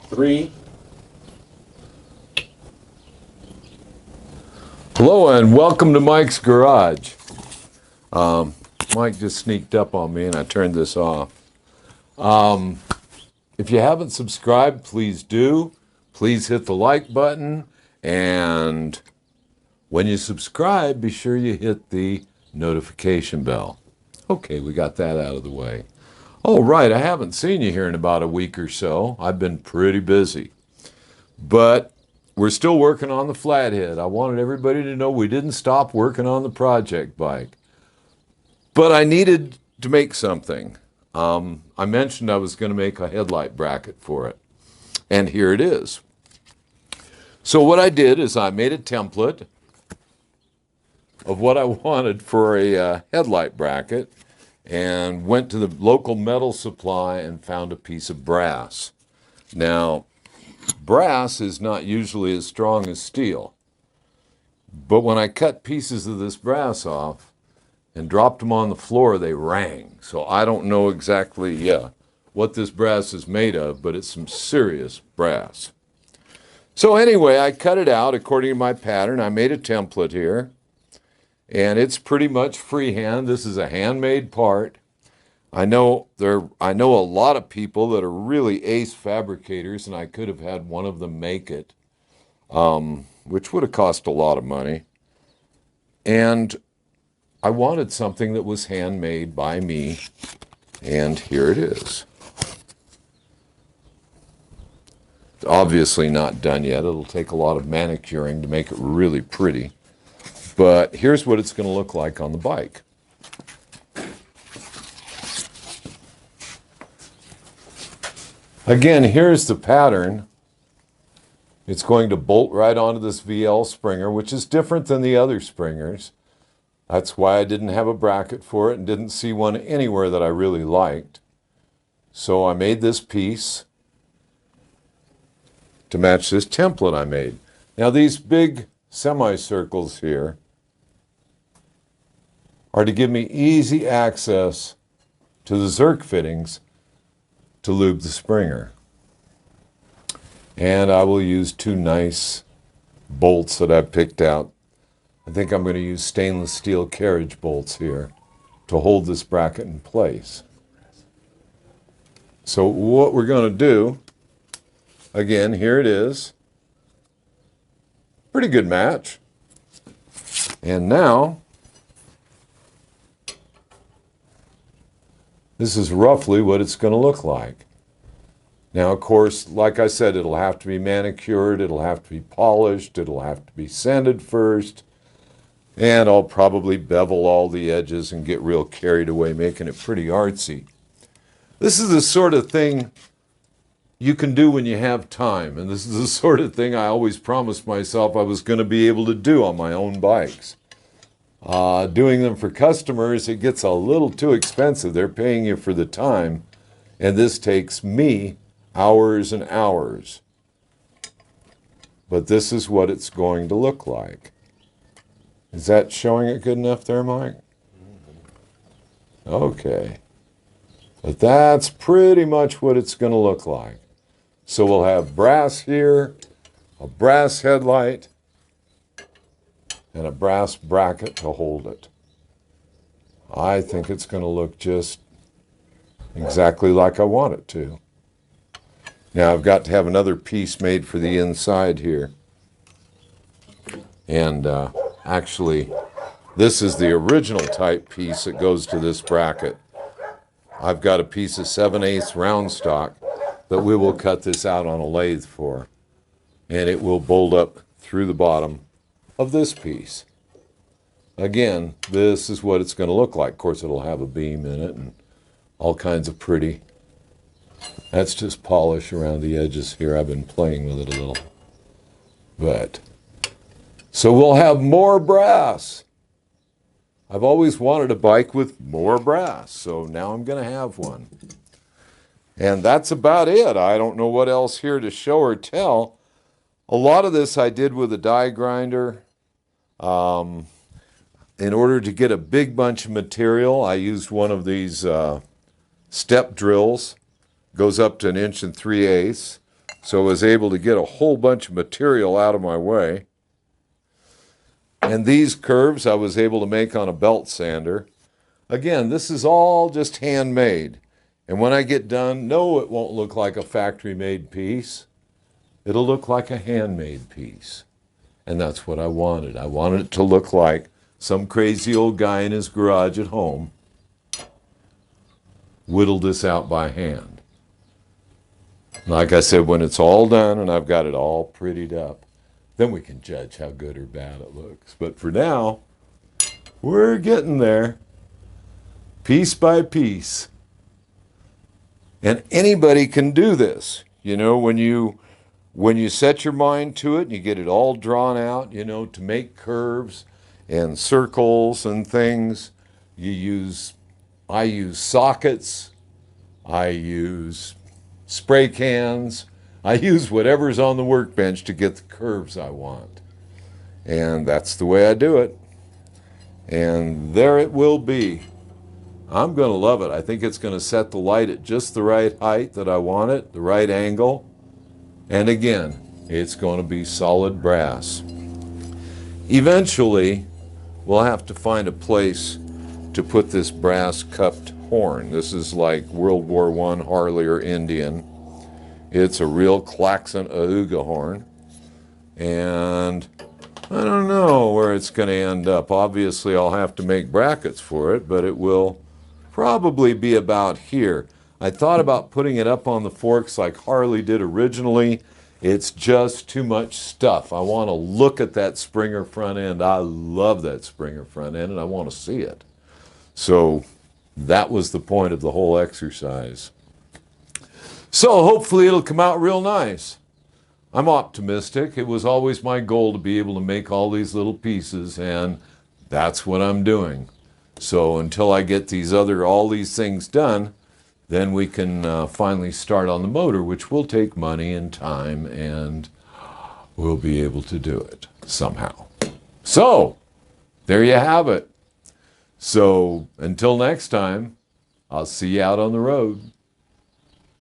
3. Hello and welcome to Mike's Garage. Mike just sneaked up on me and I turned this off. If you haven't subscribed, please do. Please hit the like button, and when you subscribe, be sure you hit the notification bell. Okay, we got that out of the way. All right, I haven't seen you here in about a week or so. I've been pretty busy. But we're still working on the Flathead. I wanted everybody to know we didn't stop working on the project bike. But I needed to make something. I mentioned I was going to make a headlight bracket for it. And here it is. So what I did is I made a template of what I wanted for a headlight bracket and went to the local metal supply and found a piece of brass. Now, brass is not usually as strong as steel. But when I cut pieces of this brass off and dropped them on the floor, they rang. So I don't know exactly what this brass is made of, but it's some serious brass. So anyway, I cut it out according to my pattern. I made a template here, and it's pretty much freehand. This is a handmade part. I know a lot of people that are really ace fabricators, and I could have had one of them make it, which would have cost a lot of money. And I wanted something that was handmade by me, and here it is. It's obviously not done yet. It'll take a lot of manicuring to make it really pretty. But here's what it's going to look like on the bike. Again, here's the pattern. It's going to bolt right onto this VL springer, which is different than the other springers. That's why I didn't have a bracket for it and didn't see one anywhere that I really liked. So I made this piece to match this template I made. Now these big semicircles here are to give me easy access to the Zerk fittings to lube the springer. And I will use 2 nice bolts that I picked out. I think I'm going to use stainless steel carriage bolts here to hold this bracket in place. So what we're going to do, again, here it is. Pretty good match. And now, this is roughly what it's going to look like. Now, of course, like I said, it'll have to be manicured, it'll have to be polished, it'll have to be sanded first, and I'll probably bevel all the edges and get real carried away, making it pretty artsy. This is the sort of thing you can do when you have time, and this is the sort of thing I always promised myself I was going to be able to do on my own bikes. Doing them for customers, it gets a little too expensive. They're paying you for the time, and this takes me hours and hours. But this is what it's going to look like. Is that showing it good enough there, Mike? Okay. But that's pretty much what it's going to look like. So we'll have brass here, a brass headlight, and a brass bracket to hold it. I think it's going to look just exactly like I want it to. Now I've got to have another piece made for the inside here. And actually, this is the original type piece that goes to this bracket. I've got a piece of 7/8 round stock that we will cut this out on a lathe for. And it will bolt up through the bottom of this piece. Again, this is what it's going to look like. Of course, it'll have a beam in it and all kinds of pretty. That's just polish around the edges here. I've been playing with it a little. But, so we'll have more brass. I've always wanted a bike with more brass, so now I'm going to have one. And that's about it. I don't know what else here to show or tell. A lot of this I did with a die grinder. In order to get a big bunch of material, I used one of these step drills. Goes up to 1 3/8. So I was able to get a whole bunch of material out of my way. And these curves I was able to make on a belt sander. Again, this is all just handmade. And when I get done, no, it won't look like a factory-made piece. It'll look like a handmade piece. And that's what I wanted. I wanted it to look like some crazy old guy in his garage at home whittled this out by hand. Like I said, when it's all done and I've got it all prettied up, then we can judge how good or bad it looks. But for now, we're getting there, piece by piece. And anybody can do this. You know, when you set your mind to it and you get it all drawn out, you know, to make curves and circles and things, I use sockets, I use spray cans, I use whatever's on the workbench to get the curves I want. And that's the way I do it. And there it will be. I'm going to love it. I think it's going to set the light at just the right height that I want it, the right angle. And again, it's going to be solid brass. Eventually, we'll have to find a place to put this brass cupped horn. This is like World War I Harley or Indian. It's a real klaxon Auga horn. And I don't know where it's going to end up. Obviously, I'll have to make brackets for it, but it will probably be about here. I thought about putting it up on the forks like Harley did originally. It's just too much stuff. I want to look at that Springer front end. I love that Springer front end, and I want to see it. So that was the point of the whole exercise. So hopefully it'll come out real nice. I'm optimistic. It was always my goal to be able to make all these little pieces, and that's what I'm doing. So until I get all these things done, then we can finally start on the motor, which will take money and time, and we'll be able to do it somehow. So there you have it. So until next time, I'll see you out on the road.